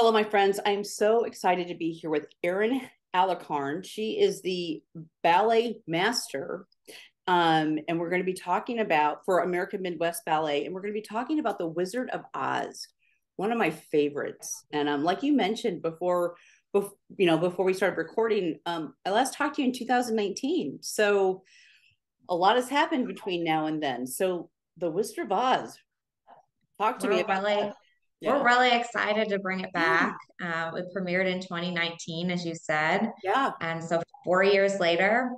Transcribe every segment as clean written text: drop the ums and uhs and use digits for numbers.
Hello, my friends. I'm so excited to be here with Erin Alarcón. She is the ballet master. And we're going to be talking about for American Midwest Ballet, and we're going to be talking about The Wizard of Oz, one of my favorites. And like you mentioned before we started recording, I last talked to you in 2019. So a lot has happened between now and then. So The Wizard of Oz, talk to me We're about really, that. we're Yeah. really excited to bring it Yeah. back. It premiered in 2019, as you said. Yeah. And so 4 years later,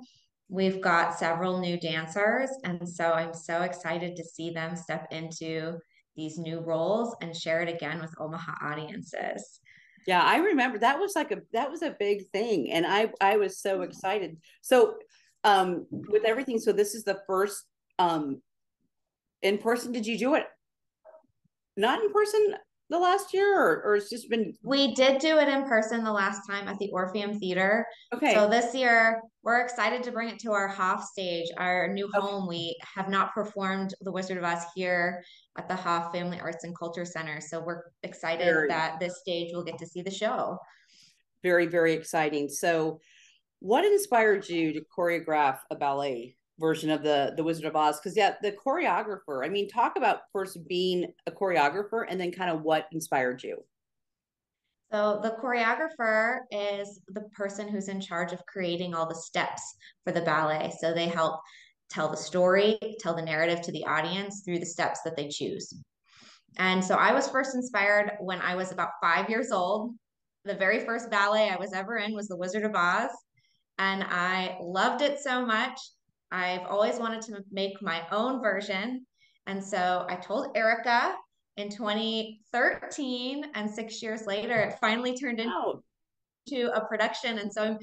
we've got several new dancers. And so I'm so excited to see them step into these new roles and share it again with Omaha audiences. Yeah, I remember that was a big thing, and I was so excited. So with everything, so this is the first in person. Did you do it not in person the last year, or it's just been We did do it in person the last time at the Orpheum Theater. So okay? this year, we're excited to bring it to our Hoff stage, our new Okay, home. We have not performed The Wizard of Oz here at the Hoff Family Arts and Culture Center. So we're excited very, that this stage will get to see the show. very, very exciting. So, what inspired you to choreograph a ballet version of the Wizard of Oz? Because yeah, the choreographer. I mean, talk about first being a choreographer, and then kind of what inspired you. So the choreographer is the person who's in charge of creating all the steps for the ballet. So they help tell the story, tell the narrative to the audience through the steps that they choose. And so I was first inspired when I was about 5 years old. The very first ballet I was ever in was The Wizard of Oz, and I loved it so much. I've always wanted to make my own version. And so I told Erica in 2013, and 6 years later, it finally turned Wow. into a production. And so I'm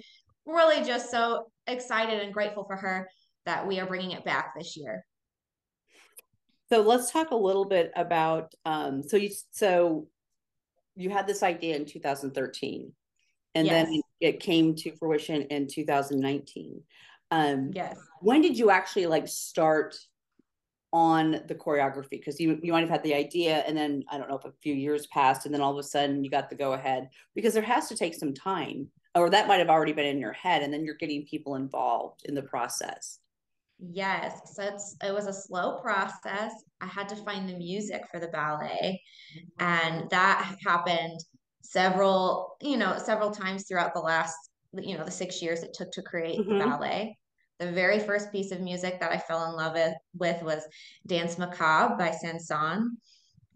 really just so excited and grateful for her that we are bringing it back this year. So let's talk a little bit about so you had this idea in 2013, and then Yes, it came to fruition in 2019. yes. When did you actually like start on the choreography? Because you might have had the idea, and then I don't know if a few years passed, and then all of a sudden you got the go ahead, because there has to take some time, or that might have already been in your head, and then you're getting people involved in the process. Yes, so it was a slow process. I had to find the music for the ballet, and that happened several times throughout the last, the 6 years it took to create the Mm-hmm. ballet. The very first piece of music that I fell in love with was Dance Macabre by Sanson,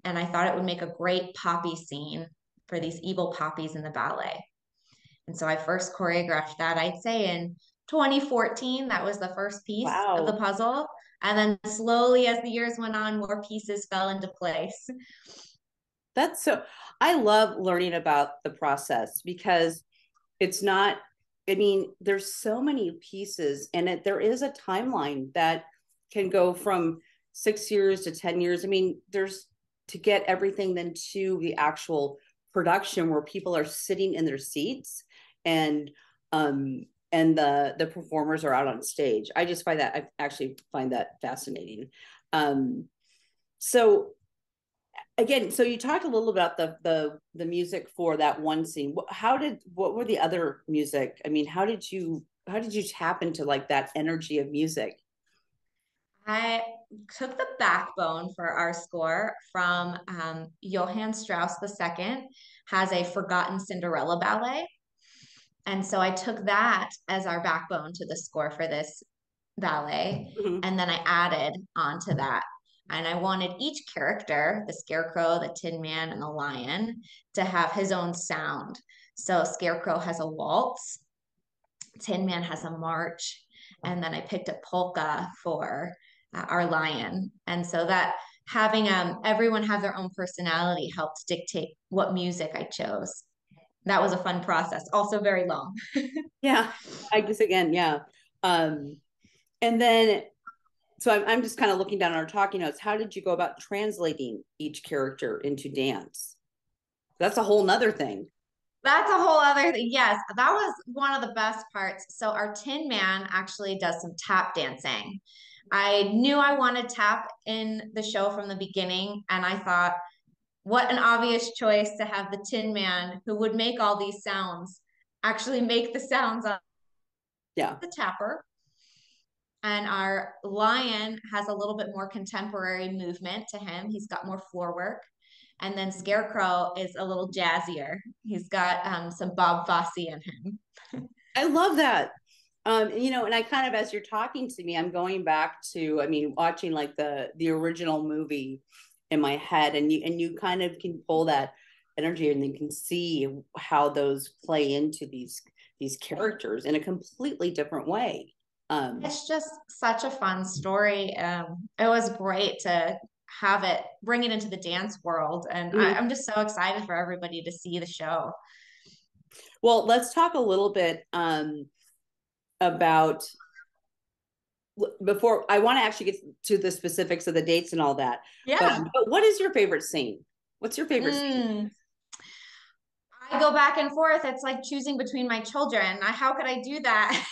and I thought it would make a great poppy scene for these evil poppies in the ballet. And so I first choreographed that, I'd say in 2014. That was the first piece of the Wow. puzzle. And then slowly, as the years went on, more pieces fell into place. That's so, I love learning about the process because it's not, I mean, there's so many pieces, and there is a timeline that can go from 6 years to 10 years. I mean, there's to get everything then to the actual production where people are sitting in their seats, and the performers are out on stage. I actually find that fascinating. Um so again, so you talked a little about the music for that one scene. What were the other music? I mean, how did you tap into like that energy of music? I took the backbone for our score from Johann Strauss II, has a Forgotten Cinderella ballet. And so I took that as our backbone to the score for this ballet. Mhm. And then I added onto that. And I wanted each character, the Scarecrow, the Tin Man, and the Lion, to have his own sound. So Scarecrow has a waltz, Tin Man has a march, and then I picked a polka for our lion. And so that having everyone have their own personality helped dictate what music I chose. That was a fun process, also very long. Yeah, I guess again, yeah. Um, and then so I'm just kind of looking down our talking notes. How did you go about translating each character into dance? That's a whole nother thing. That's a whole other thing. Yes, that was one of the best parts. So our Tin Man actually does some tap dancing. I knew I wanted tap in the show from the beginning, and I thought what an obvious choice to have the Tin Man, who would make all these sounds, actually make the sounds on Yeah. the tapper. And our lion has a little bit more contemporary movement to him. He's got more floor work. And then Scarecrow is a little jazzier. He's got some Bob Fosse in him. I love that. And I kind of, as you're talking to me, I'm going back to, I mean, watching like the original movie in my head, and you kind of can pull that energy, and you can see how those play into these characters in a completely different way. It's just such a fun story. It was great to have it, bring it into the dance world. And mhm. I'm just so excited for everybody to see the show. Well, let's talk a little bit about, before I want to actually get to the specifics of the dates and all that. Yeah. But what is your favorite scene? What's your favorite scene? Mm. I go back and forth. It's like choosing between my children. How could I do that?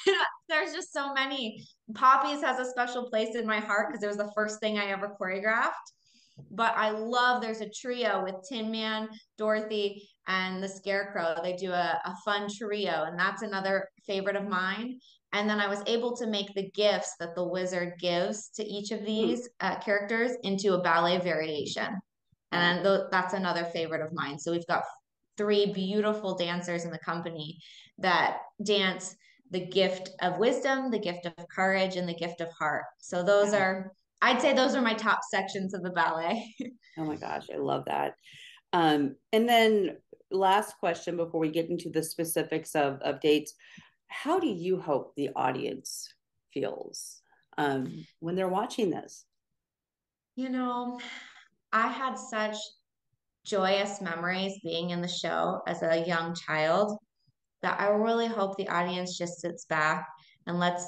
There's just so many. Poppy's has a special place in my heart because it was the first thing I ever choreographed. But I love, there's a trio with Tin Man, Dorothy, and the Scarecrow. They do a fun trio, and that's another favorite of mine. And then I was able to make the gifts that the wizard gives to each of Hmm. these characters into a ballet variation. Wow. And that's another favorite of mine. So we've got three beautiful dancers in the company that dance the gift of wisdom, the gift of courage, and the gift of heart. So those are, I'd say those are my top sections of the ballet. Oh my gosh, I love that. And then last question before we get into the specifics of dates, how do you hope the audience feels when they're watching this? You know, I had such joyous memories being in the show as a young child that I really hope the audience just sits back and let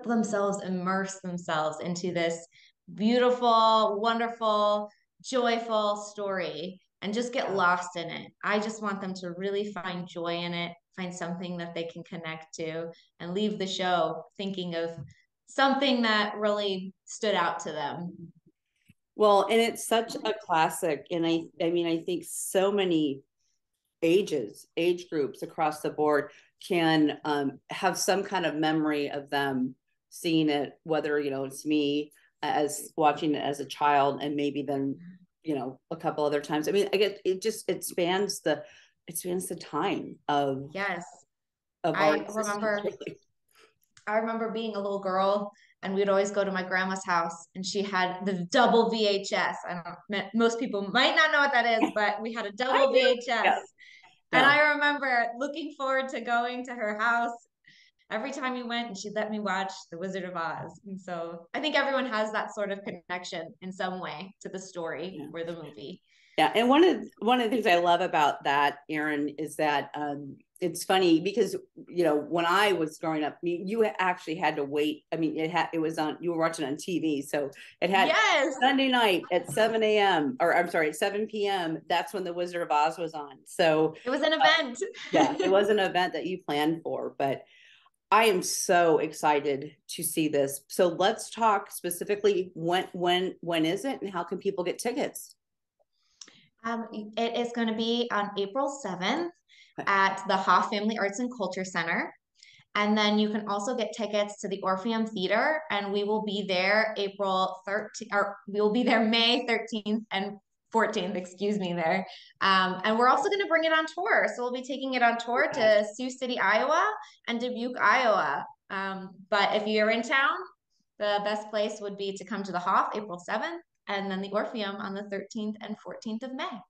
themselves immerse themselves into this beautiful, wonderful, joyful story and just get Yeah. lost in it. I just want them to really find joy in it, find something that they can connect to, and leave the show thinking of something that really stood out to them. Well, and it's such a classic. And I mean, I think so many age groups across the board can have some kind of memory of them seeing it, whether, it's me as watching it as a child, and maybe then, a couple other times. I mean, I get it spans the time Yes. of our I existence, remember really. I remember being a little girl and we'd always go to my grandma's house and she had the double VHS. I don't, most people might not know what that is, but we had a I double do. VHS. Yeah. And Yeah. I remember looking forward to going to her house every time we went and she'd let me watch The Wizard of Oz. And so I think everyone has that sort of connection in some way to the story Yeah. or the movie. Yeah, and one of the things I love about that, Erin, is that it's funny because when I was growing up, you actually had to wait. I mean, it was on, you were watching on TV, so it had Yes, Sunday night at 7 a.m. or I'm sorry, 7 p.m. That's when The Wizard of Oz was on. So it was an event. yeah, it was an event that you planned for, but I am so excited to see this. So let's talk specifically when is it, and how can people get tickets? It is going to be on April 7th Okay. at the Hoff Family Arts and Culture Center. And then you can also get tickets to the Orpheum Theater, and we will be there April 13th, or we will be there May 13th and 14th, excuse me, there. And we're also going to bring it on tour. So we'll be taking it on tour Wow. to Sioux City, Iowa, and Dubuque, Iowa. But if you're in town, the best place would be to come to the Hoff April 7th, and then the Orpheum on the 13th and 14th of May.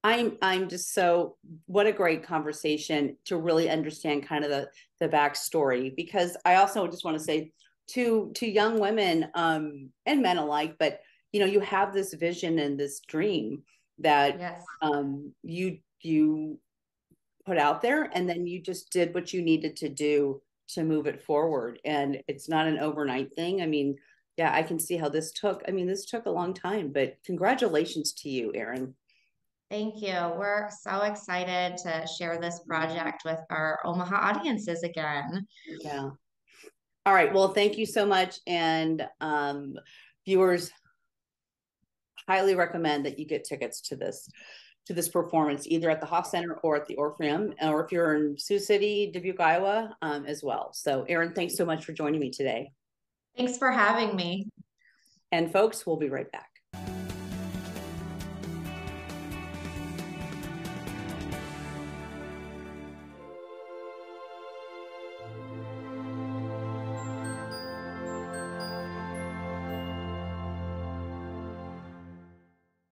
I'm just so, what a great conversation to really understand kind of the backstory, because I also just want to say to young women and men alike, but you have this vision and this dream that Yes. you put out there, and then you just did what you needed to do to move it forward, and it's not an overnight thing. I mean, yeah, I can see how this took a long time, but congratulations to you, Erin. Thank you. We're so excited to share this project with our Omaha audiences again. Yeah. All right. Well, thank you so much. And viewers, highly recommend that you get tickets to this performance, either at the Hoff Center or at the Orpheum, or if you're in Sioux City, Dubuque, Iowa, as well. So Erin, thanks so much for joining me today. Thanks for having me. And folks, we'll be right back.